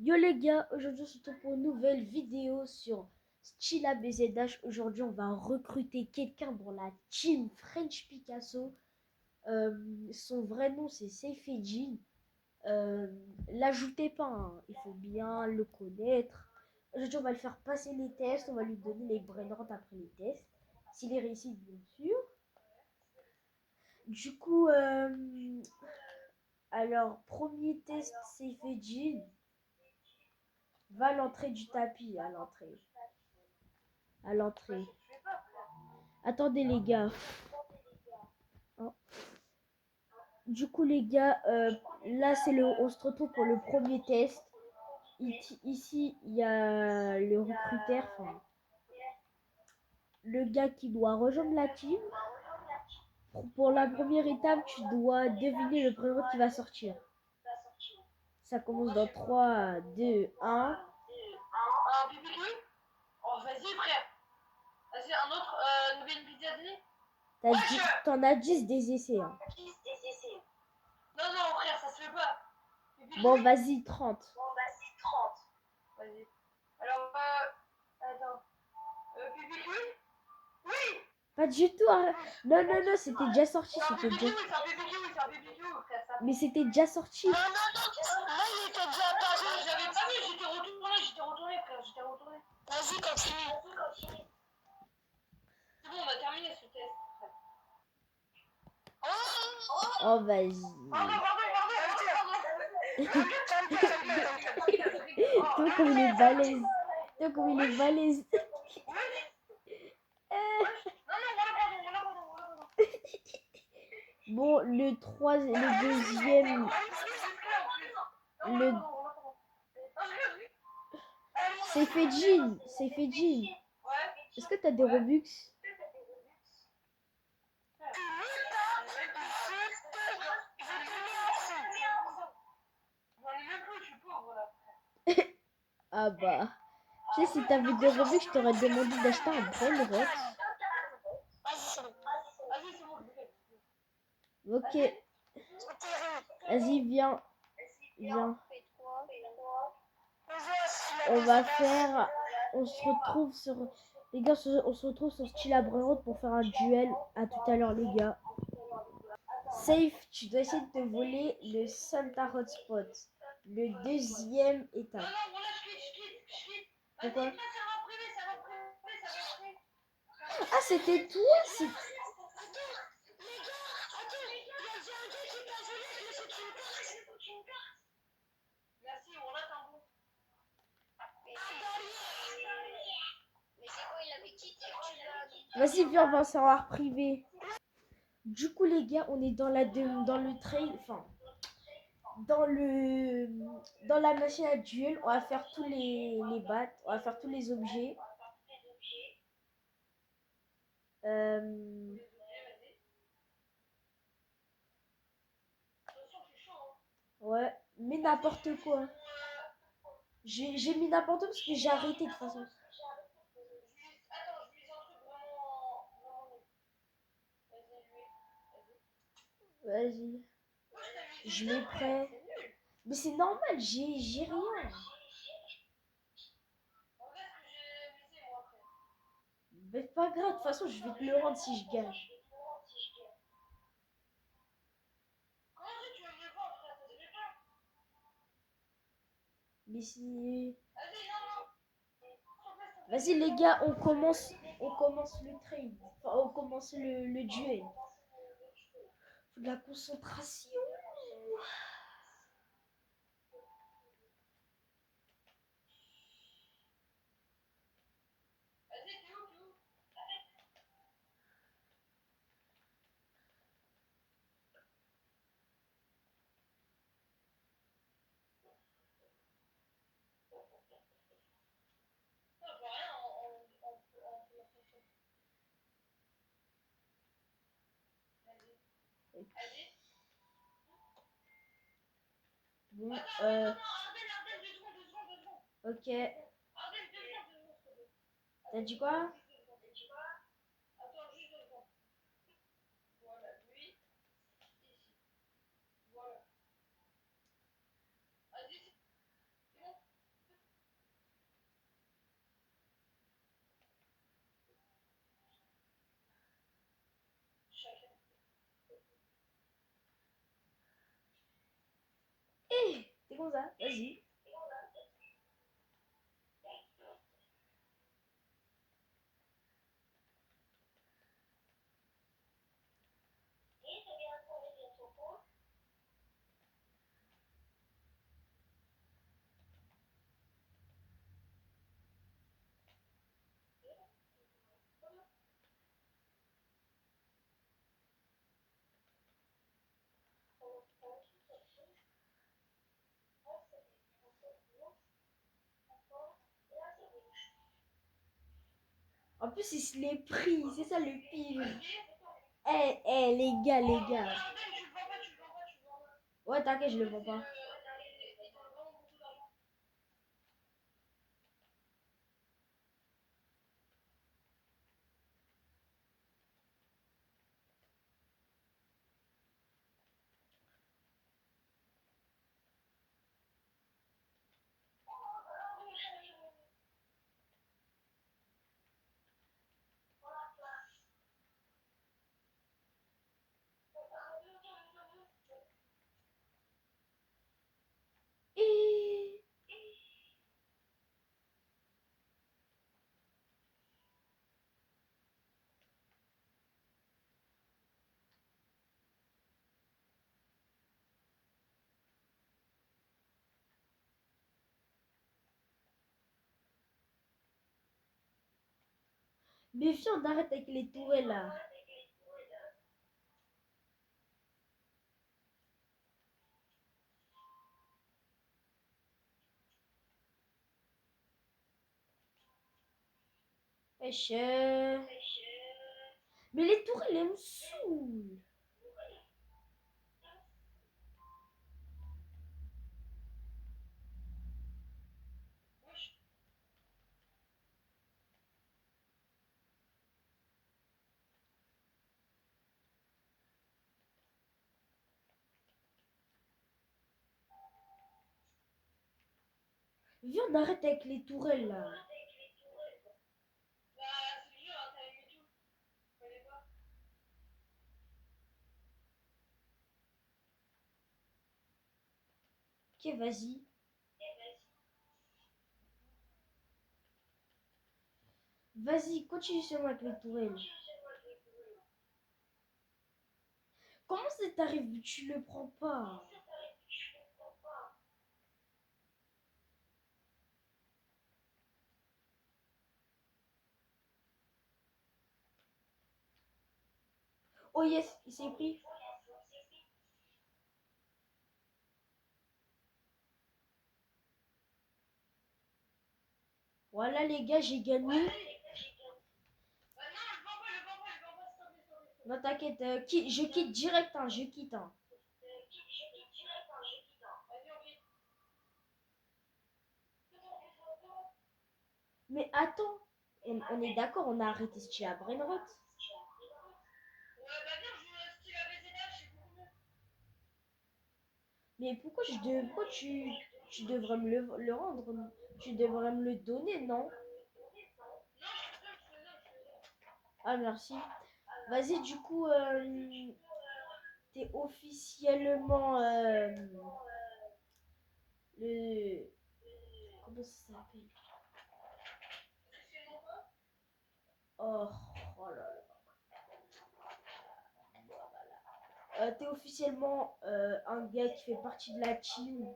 Yo les gars, aujourd'hui on se retrouve pour une nouvelle vidéo sur Stila BZH. Aujourd'hui on va recruter quelqu'un dans la team French Picasso. Son vrai nom c'est Seyfedjin. L'ajoutez pas, hein, il faut bien le connaître. Aujourd'hui on va le faire passer les tests, on va lui donner les brainrots après les tests. S'il est réussi bien sûr. Du coup, alors premier test Seyfedjin. Va à l'entrée du tapis, à l'entrée. À l'entrée. Attendez les gars. Oh. Du coup les gars, là on se retrouve pour le premier test. Ici il y a le recruteur, enfin, le gars qui doit rejoindre la team. Pour la première étape, tu dois deviner le prénom qui va sortir. Ça commence dans 3, 2, 1. Oh, vas-y, frère. Vas-y, un autre, nouvelle pizza T'en as 10 des essais. Hein. Non, non, frère, ça se fait pas. Bon, vas-y, 30. Vas-y. Alors, attends. Pipi Oui. Pas du tout. Hein. Non, non, non, c'était déjà sorti. C'est un C'était déjà... c'est un BBQ, frère. Ça. Mais c'était déjà sorti. Non, il était déjà apparu. J'avais pas vu, j'étais retourné, frère, Vas-y, continue. C'est bon, on a terminé ce test, frère. Oh, vas-y. Pardon. Toi, comme il est balèze. Toi, comme il est balèze. Bon, le deuxième. C'est Fedjin. Est-ce que t'as des Robux? Ah bah. Tu sais, si t'avais des Robux, je t'aurais demandé d'acheter un brainrot. Ok. Vas-y, viens. On va faire... On se retrouve sur... Les gars, on se retrouve sur Stila Brainrot pour faire un duel. À tout à l'heure, les gars. Safe, tu dois essayer de te voler le Santa Hotspot. Le deuxième étape. Pourquoi? Ah, c'était toi? Vas-y, viens, on va en savoir privé. Du coup, les gars, on est dans le trail, enfin, dans la machine à duel. On va faire tous les battes, on va faire tous les objets. Ouais, mais n'importe quoi. J'ai mis n'importe quoi parce que j'ai arrêté de toute façon. Vas-y. Je mets prêt. Mais c'est normal, j'ai rien. Mais pas grave, de toute façon, je vais te le rendre si je gagne. Mais si... Vas-y les gars, on commence le trade. Enfin, on commence le duel. Faut de la concentration. Bon, ok. T'as dit quoi? comme ça, vas-y. En plus, il se l'est pris, c'est ça le pire. Les gars, les gars. Ouais, t'inquiète, je le vois pas. Et... Méfiant, d'arrête avec les tourelles là. Wesh. Mais les tourelles, elles me saoulent. Viens, on arrête avec les tourelles là. Ok, vas-y. Vas-y, continue seulement avec les tourelles. Comment ça t'arrive? Tu le prends pas. Oh yes, il s'est pris. Voilà les gars, j'ai gagné. Non t'inquiète, je quitte direct, hein, je quitte. Hein. Mais attends, on est d'accord, on a arrêté ce tir à Brainrot. Mais pourquoi tu devrais me le rendre? Tu devrais me le donner, non? Ah merci. Vas-y, du coup, t'es officiellement le... Comment ça s'appelle? Oh, oh là là. T'es officiellement un gars qui fait partie de la team.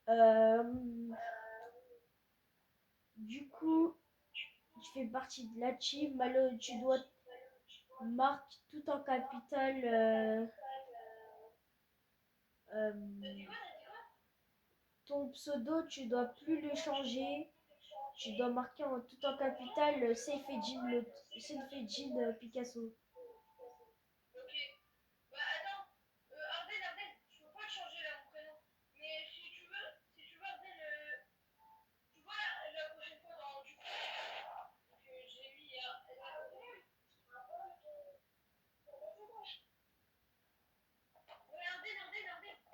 Euh, du coup, tu fais partie de la team. Alors, tu dois marquer tout en capital. Euh, ton pseudo, tu dois plus le changer. Tu dois marquer tout en capital Seyfedjin Picasso.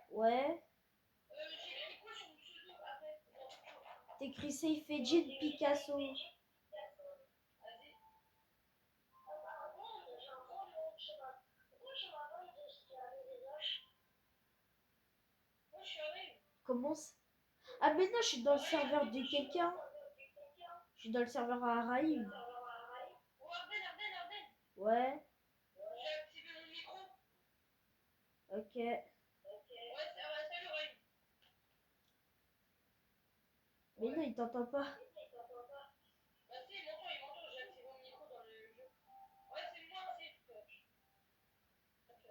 Ouais. T'écris Seyfedjin Picasso. Comment ça? Ah mais non, je suis dans le serveur de quelqu'un. Je suis dans le serveur à Raïm. Oh, Arden. Ouais, J'ai activé mon micro. ok. Ouais, ça va, salut, Ryan. Mais non, il t'entend pas. Bah si, il m'entend, j'ai activé mon micro dans le jeu. Ouais, c'est moi aussi. Ok.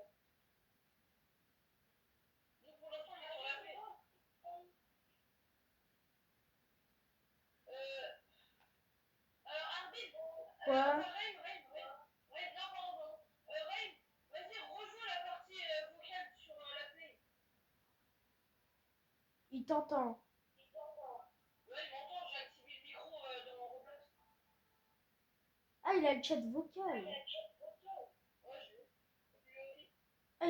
Donc pour l'instant, on est sur la paix. Euh, alors, Arden, Quoi? Rain, non, pardon. Rain, vas-y, rejoins la partie vocale sur la play. Il t'entend. Ouais, il m'entend, j'ai activé le micro dans mon Roblox. Ah, il a le chat vocal. Ouais, je Ah,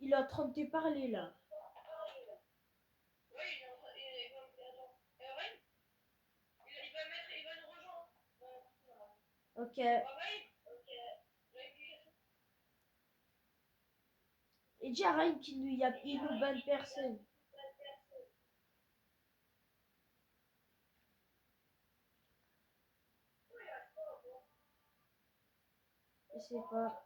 il est en train de te parler là. ouais, il est en train. Attends. Rain, il va nous rejoindre. Ok. Rain, Et dis à Raïm qu'il nous banne personne. Je sais pas.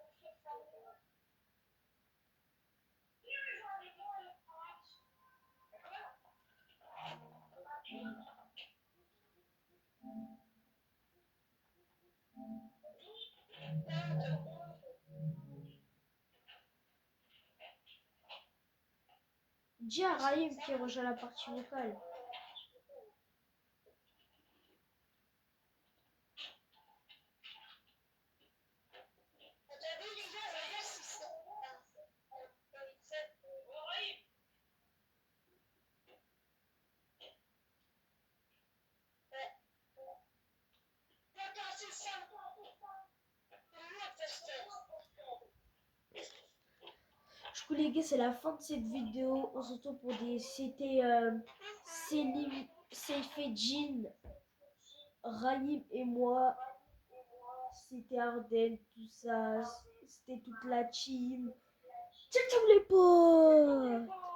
Dis à Raïm qui rejoint la partie vocale. Du coup les gars, c'est la fin de cette vidéo. On se retrouve pour des... C'était Selim, Seifedjin, Raïm et moi. C'était Arden, tout ça. C'était toute la team. Ciao ciao les potes.